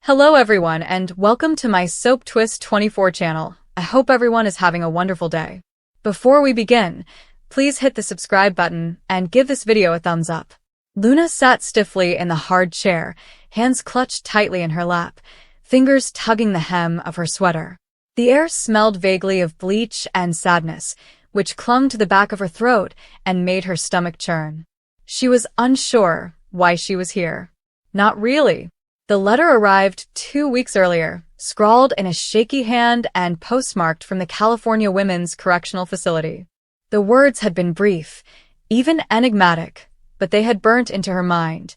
Hello everyone and welcome to my Soap Twist 24 channel. I hope everyone is having a wonderful day. Before we begin, please hit the subscribe button and give this video a thumbs up. Luna sat stiffly in the hard chair, hands clutched tightly in her lap, fingers tugging the hem of her sweater. The air smelled vaguely of bleach and sadness, which clung to the back of her throat and made her stomach churn. She was unsure why she was here. Not really. The letter arrived 2 weeks earlier, scrawled in a shaky hand and postmarked from the California Women's Correctional Facility. The words had been brief, even enigmatic, but they had burnt into her mind.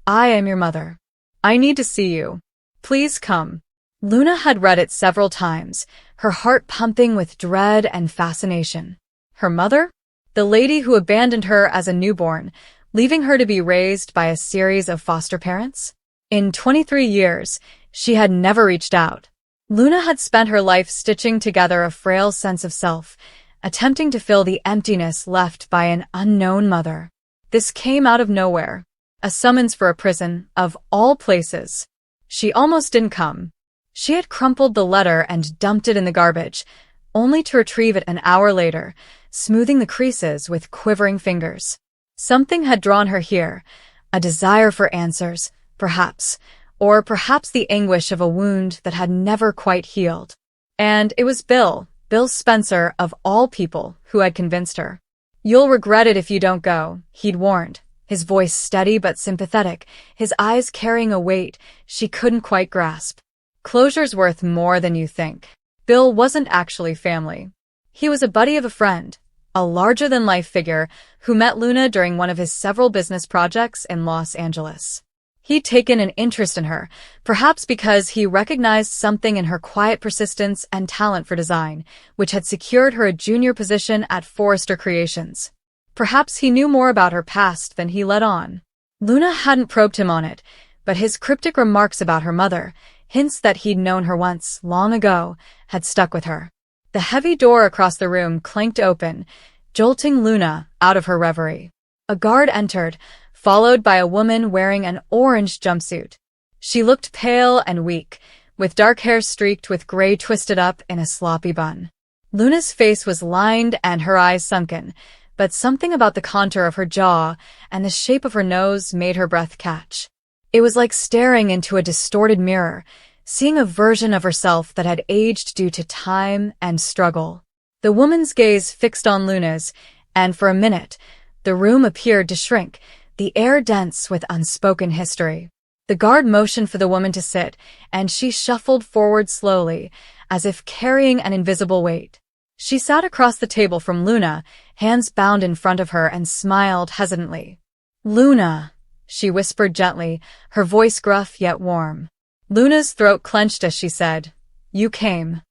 I am your mother. I need to see you. Please come. Luna had read it several times, her heart pumping with dread and fascination. Her mother? The lady who abandoned her as a newborn, leaving her to be raised by a series of foster parents? In 23 years, she had never reached out. Luna had spent her life stitching together a frail sense of self, attempting to fill the emptiness left by an unknown mother. This came out of nowhere, a summons for a prison, of all places. She almost didn't come. She had crumpled the letter and dumped it in the garbage, only to retrieve it an hour later, smoothing the creases with quivering fingers. Something had drawn her here, a desire for answers, perhaps, or perhaps the anguish of a wound that had never quite healed. And it was Bill Spencer, of all people, who had convinced her. You'll regret it if you don't go, he'd warned, his voice steady but sympathetic, his eyes carrying a weight she couldn't quite grasp. Closure's worth more than you think. Bill wasn't actually family. He was a buddy of a friend, a larger-than-life figure who met Luna during one of his several business projects in Los Angeles. He'd taken an interest in her, perhaps because he recognized something in her quiet persistence and talent for design, which had secured her a junior position at Forrester Creations. Perhaps he knew more about her past than he let on. Luna hadn't probed him on it, but his cryptic remarks about her mother, hints that he'd known her once, long ago, had stuck with her. The heavy door across the room clanked open, jolting Luna out of her reverie. A guard entered, followed by a woman wearing an orange jumpsuit. She looked pale and weak, with dark hair streaked with gray twisted up in a sloppy bun. Luna's face was lined and her eyes sunken, but something about the contour of her jaw and the shape of her nose made her breath catch. It was like staring into a distorted mirror, seeing a version of herself that had aged due to time and struggle. The woman's gaze fixed on Luna's, and for a minute, the room appeared to shrink, the air dense with unspoken history. The guard motioned for the woman to sit, and she shuffled forward slowly, as if carrying an invisible weight. She sat across the table from Luna, hands bound in front of her, and smiled hesitantly. "Luna," she whispered gently, her voice gruff yet warm. Luna's throat clenched as she said, "You came."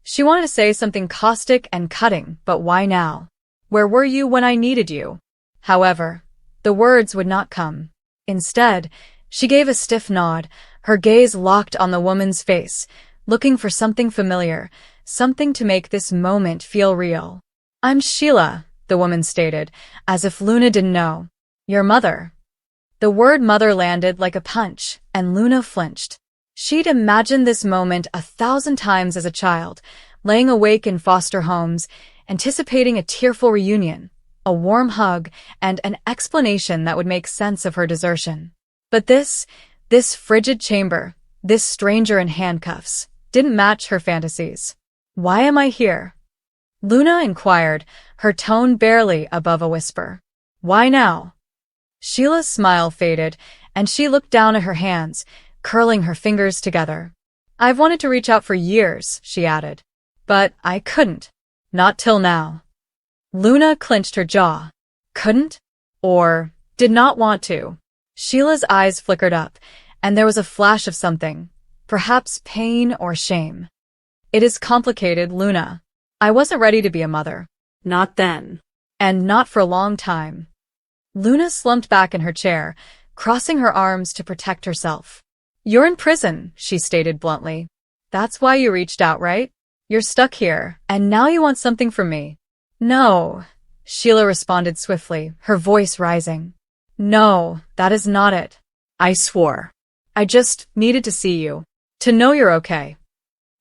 She wanted to say something caustic and cutting, but why now? Where were you when I needed you? However, the words would not come. Instead, she gave a stiff nod, her gaze locked on the woman's face, looking for something familiar, something to make this moment feel real. "I'm Sheila," the woman stated, as if Luna didn't know. "Your mother." The word mother landed like a punch, and Luna flinched. She'd imagined this moment 1,000 times as a child, laying awake in foster homes, anticipating a tearful reunion, a warm hug, and an explanation that would make sense of her desertion. But this frigid chamber, this stranger in handcuffs, didn't match her fantasies. "Why am I here?" Luna inquired, her tone barely above a whisper. "Why now?" Sheila's smile faded, and she looked down at her hands, curling her fingers together. "I've wanted to reach out for years," she added. "But I couldn't. Not till now." Luna clenched her jaw. Couldn't? Or did not want to? Sheila's eyes flickered up, and there was a flash of something, perhaps pain or shame. "It is complicated, Luna. I wasn't ready to be a mother. Not then. And not for a long time." Luna slumped back in her chair, crossing her arms to protect herself. "You're in prison," she stated bluntly. "That's why you reached out, right? You're stuck here, and now you want something from me." "No," Sheila responded swiftly, her voice rising. "No, that is not it. I swore. I just needed to see you. To know you're okay.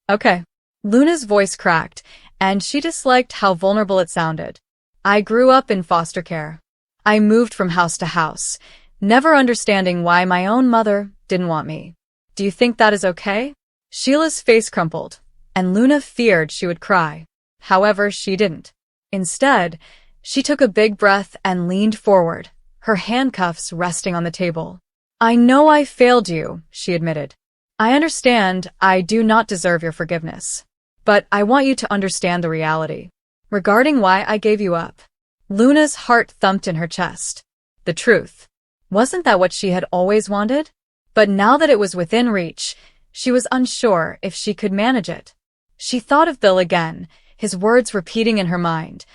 Okay. Luna's voice cracked, and she disliked how vulnerable it sounded. I grew up in foster care. I moved from house to house, never understanding why my own mother didn't want me. Do you think that is okay? Sheila's face crumpled, and Luna feared she would cry. However, she didn't. Instead, she took a big breath and leaned forward, her handcuffs resting on the table. I know I failed you, she admitted. I understand I do not deserve your forgiveness. But I want you to understand the reality. Regarding why I gave you up. Luna's heart thumped in her chest. The truth. Wasn't that what she had always wanted? But now that it was within reach, she was unsure if she could manage it. She thought of Bill again, his words repeating in her mind.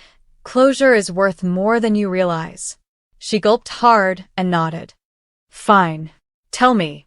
Closure is worth more than you realize. She gulped hard and nodded. Fine. Tell me.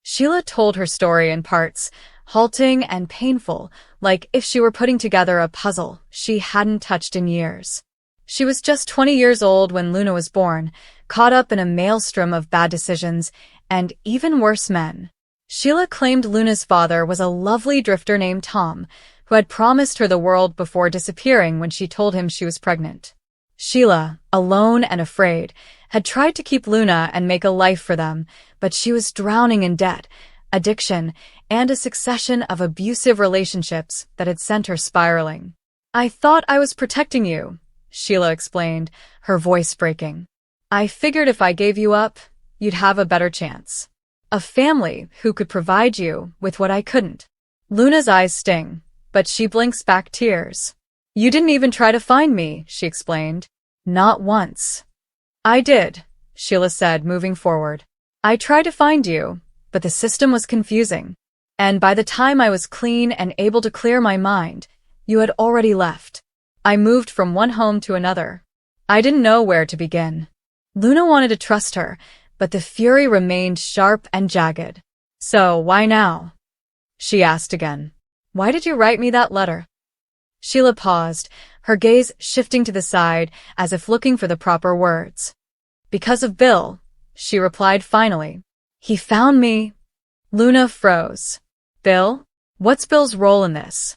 Sheila told her story in parts, halting and painful, like if she were putting together a puzzle she hadn't touched in years. She was just 20 years old when Luna was born, caught up in a maelstrom of bad decisions and even worse men. Sheila claimed Luna's father was a lovely drifter named Tom, who had promised her the world before disappearing when she told him she was pregnant. Sheila, alone and afraid, had tried to keep Luna and make a life for them, but she was drowning in debt, addiction, and a succession of abusive relationships that had sent her spiraling. I thought I was protecting you, Sheila explained, her voice breaking. I figured if I gave you up, you'd have a better chance. A family who could provide you with what I couldn't. Luna's eyes sting, but she blinks back tears. You didn't even try to find me, she explained. Not once. I did, Sheila said, moving forward. I tried to find you, but the system was confusing. And by the time I was clean and able to clear my mind, you had already left. I moved from one home to another. I didn't know where to begin. Luna wanted to trust her, but the fury remained sharp and jagged. So, why now? She asked again. Why did you write me that letter? Sheila paused, her gaze shifting to the side as if looking for the proper words. Because of Bill, she replied finally. He found me. Luna froze. Bill? What's Bill's role in this?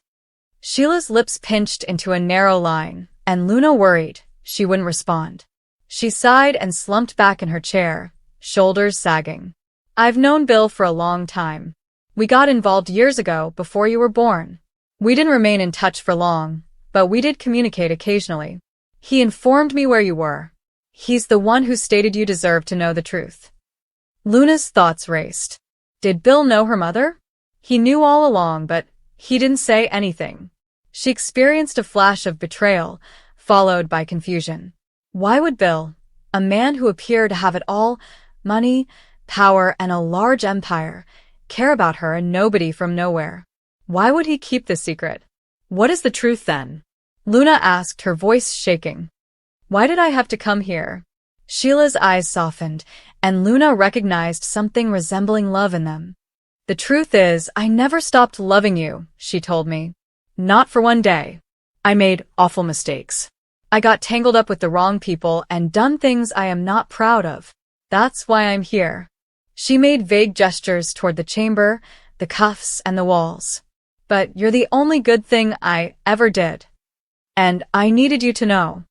Sheila's lips pinched into a narrow line, and Luna worried she wouldn't respond. She sighed and slumped back in her chair, shoulders sagging. I've known Bill for a long time. We got involved years ago before you were born. We didn't remain in touch for long, but we did communicate occasionally. He informed me where you were. He's the one who stated you deserved to know the truth. Luna's thoughts raced. Did Bill know her mother? He knew all along, but he didn't say anything. She experienced a flash of betrayal, followed by confusion. Why would Bill, a man who appeared to have it all, money, power, and a large empire, care about her and nobody from nowhere? Why would he keep this secret? What is the truth then? Luna asked, her voice shaking. Why did I have to come here? Sheila's eyes softened, and Luna recognized something resembling love in them. The truth is, I never stopped loving you, she told me. Not for one day. I made awful mistakes. I got tangled up with the wrong people and done things I am not proud of. That's why I'm here. She made vague gestures toward the chamber, the cuffs, and the walls. But you're the only good thing I ever did. And I needed you to know.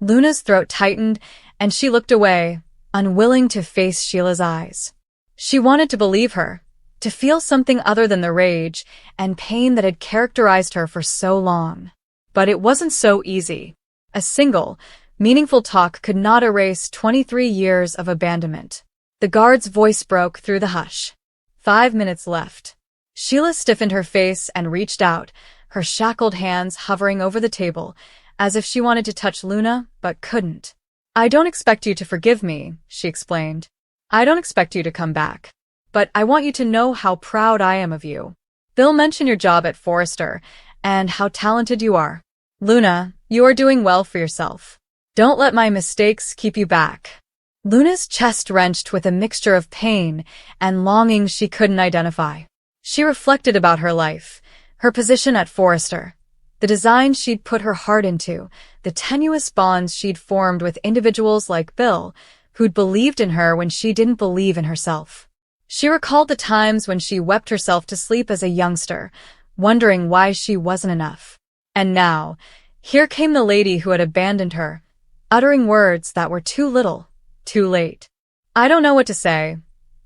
Luna's throat tightened, and she looked away, unwilling to face Sheila's eyes. She wanted to believe her, to feel something other than the rage and pain that had characterized her for so long. But it wasn't so easy. A single, meaningful talk could not erase 23 years of abandonment. The guard's voice broke through the hush. 5 minutes left. Sheila stiffened her face and reached out, her shackled hands hovering over the table, as if she wanted to touch Luna, but couldn't. I don't expect you to forgive me, she explained. I don't expect you to come back. But I want you to know how proud I am of you. Bill mentioned your job at Forrester, and how talented you are. Luna, you are doing well for yourself. Don't let my mistakes keep you back. Luna's chest wrenched with a mixture of pain and longing she couldn't identify. She reflected about her life, her position at Forrester, the design she'd put her heart into, the tenuous bonds she'd formed with individuals like Bill, who'd believed in her when she didn't believe in herself. She recalled the times when she wept herself to sleep as a youngster, wondering why she wasn't enough. And now, here came the lady who had abandoned her, uttering words that were too little, too late. "I don't know what to say,"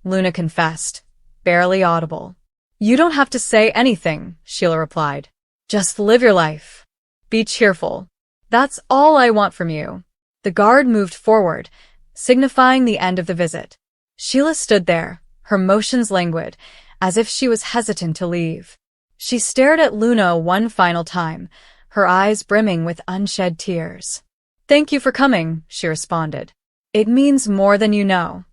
Luna confessed, barely audible. "You don't have to say anything," Sheila replied. "Just live your life. Be cheerful. That's all I want from you." The guard moved forward, signifying the end of the visit. Sheila stood there, her motions languid, as if she was hesitant to leave. She stared at Luna one final time, her eyes brimming with unshed tears. "Thank you for coming," she responded. "It means more than you know."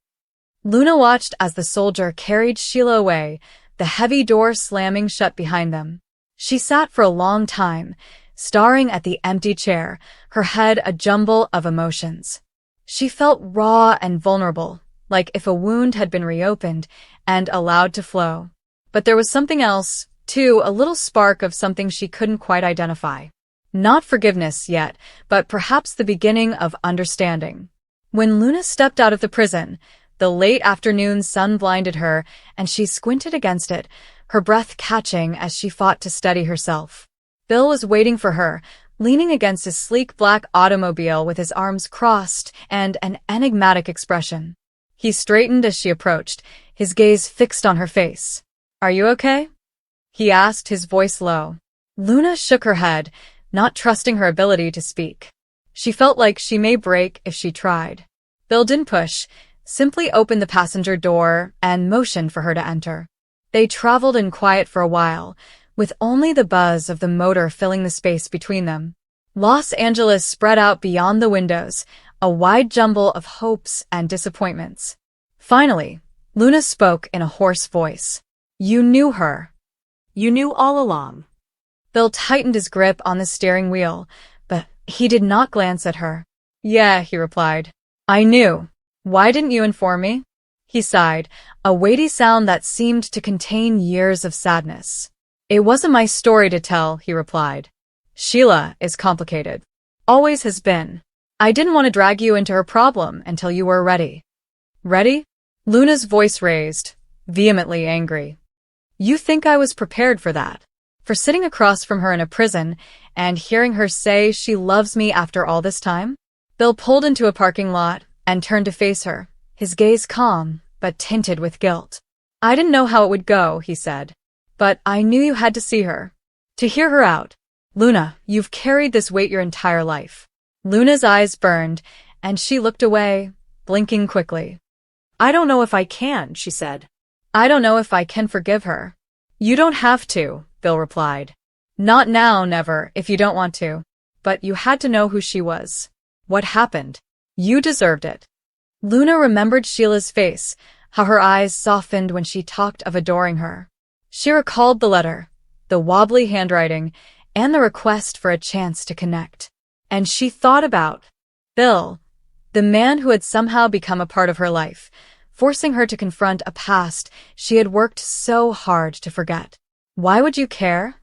Luna watched as the soldier carried Sheila away, the heavy door slamming shut behind them. She sat for a long time, staring at the empty chair, her head a jumble of emotions. She felt raw and vulnerable, like if a wound had been reopened and allowed to flow. But there was something else, too, a little spark of something she couldn't quite identify. Not forgiveness yet, but perhaps the beginning of understanding. When Luna stepped out of the prison, the late afternoon sun blinded her, and she squinted against it, her breath catching as she fought to steady herself. Bill was waiting for her, leaning against his sleek black automobile with his arms crossed and an enigmatic expression. He straightened as she approached, his gaze fixed on her face. "Are you okay?" he asked, his voice low. Luna shook her head, not trusting her ability to speak. She felt like she may break if she tried. Bill didn't push, simply opened the passenger door and motioned for her to enter. They traveled in quiet for a while, with only the buzz of the motor filling the space between them. Los Angeles spread out beyond the windows, a wide jumble of hopes and disappointments. Finally, Luna spoke in a hoarse voice. "You knew her." "You knew all along." Bill tightened his grip on the steering wheel, but he did not glance at her. "Yeah," he replied. "I knew. Why didn't you inform me?" He sighed, a weighty sound that seemed to contain years of sadness. "It wasn't my story to tell," he replied. "Sheila is complicated. Always has been. I didn't want to drag you into her problem until you were ready." "Ready?" Luna's voice raised, vehemently angry. "You think I was prepared for that? For sitting across from her in a prison and hearing her say she loves me after all this time?" Bill pulled into a parking lot and turned to face her, his gaze calm but tinted with guilt. "I didn't know how it would go," he said. "But I knew you had to see her. To hear her out. Luna, you've carried this weight your entire life." Luna's eyes burned, and she looked away, blinking quickly. "I don't know if I can," she said. "I don't know if I can forgive her." "You don't have to," Bill replied. "Not now, never, if you don't want to. But you had to know who she was. What happened? You deserved it." Luna remembered Sheila's face, how her eyes softened when she talked of adoring her. She recalled the letter, the wobbly handwriting, and the request for a chance to connect. And she thought about Bill, the man who had somehow become a part of her life, forcing her to confront a past she had worked so hard to forget. "Why would you care?"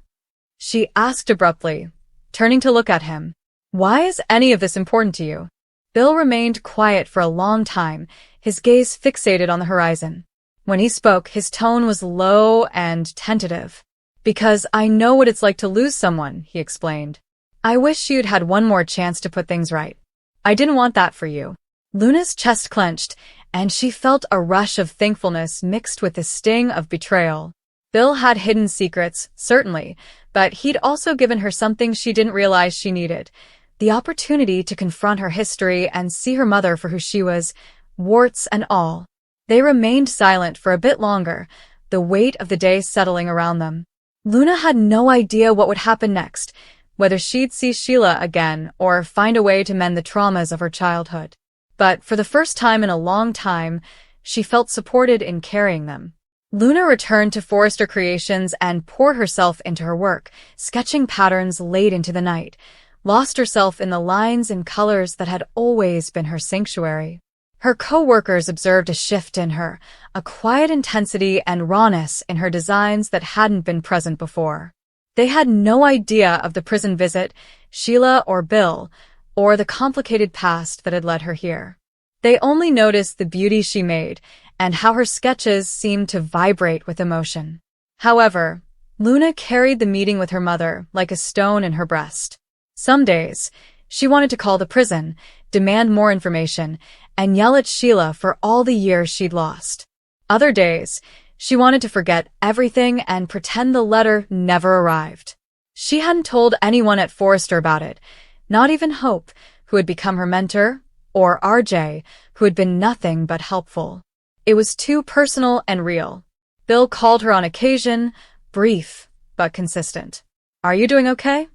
she asked abruptly, turning to look at him. "Why is any of this important to you?" Bill remained quiet for a long time, his gaze fixated on the horizon. When he spoke, his tone was low and tentative. "Because I know what it's like to lose someone," he explained. "I wish you'd had one more chance to put things right. I didn't want that for you." Luna's chest clenched, and she felt a rush of thankfulness mixed with the sting of betrayal. Bill had hidden secrets, certainly, but he'd also given her something she didn't realize she needed. The opportunity to confront her history and see her mother for who she was, warts and all. They remained silent for a bit longer, the weight of the day settling around them. Luna had no idea what would happen next, whether she'd see Sheila again or find a way to mend the traumas of her childhood. But for the first time in a long time, she felt supported in carrying them. Luna returned to Forrester Creations and poured herself into her work, sketching patterns late into the night, lost herself in the lines and colors that had always been her sanctuary. Her co-workers observed a shift in her, a quiet intensity and rawness in her designs that hadn't been present before. They had no idea of the prison visit, Sheila or Bill, or the complicated past that had led her here. They only noticed the beauty she made, and how her sketches seemed to vibrate with emotion. However, Luna carried the meeting with her mother like a stone in her breast. Some days, she wanted to call the prison, demand more information, and yell at Sheila for all the years she'd lost. Other days, she wanted to forget everything and pretend the letter never arrived. She hadn't told anyone at Forrester about it, not even Hope, who had become her mentor, or RJ, who had been nothing but helpful. It was too personal and real. Bill called her on occasion, brief but consistent. "Are you doing okay?"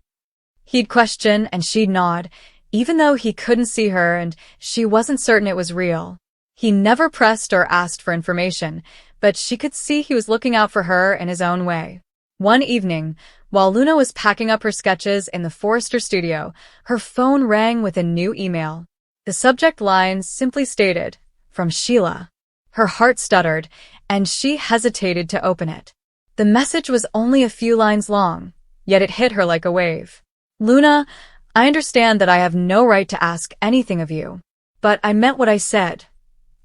He'd question and she'd nod, even though he couldn't see her and she wasn't certain it was real. He never pressed or asked for information, but she could see he was looking out for her in his own way. One evening, while Luna was packing up her sketches in the Forrester studio, her phone rang with a new email. The subject line simply stated, "From Sheila." Her heart stuttered, and she hesitated to open it. The message was only a few lines long, yet it hit her like a wave. "Luna, I understand that I have no right to ask anything of you, but I meant what I said.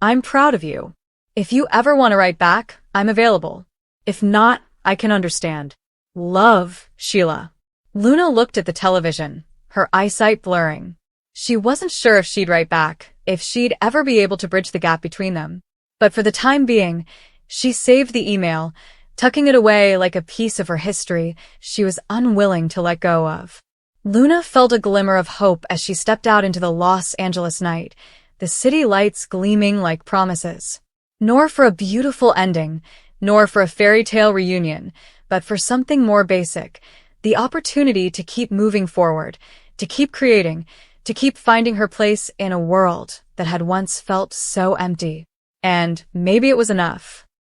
I'm proud of you. If you ever want to write back, I'm available. If not, I can understand. Love, Sheila." Luna looked at the television, her eyesight blurring. She wasn't sure if she'd write back, if she'd ever be able to bridge the gap between them. But for the time being, she saved the email, tucking it away like a piece of her history she was unwilling to let go of. Luna felt a glimmer of hope as she stepped out into the Los Angeles night, the city lights gleaming like promises. Nor for a beautiful ending, nor for a fairy tale reunion, but for something more basic, the opportunity to keep moving forward, to keep creating, to keep finding her place in a world that had once felt so empty. And maybe it was enough.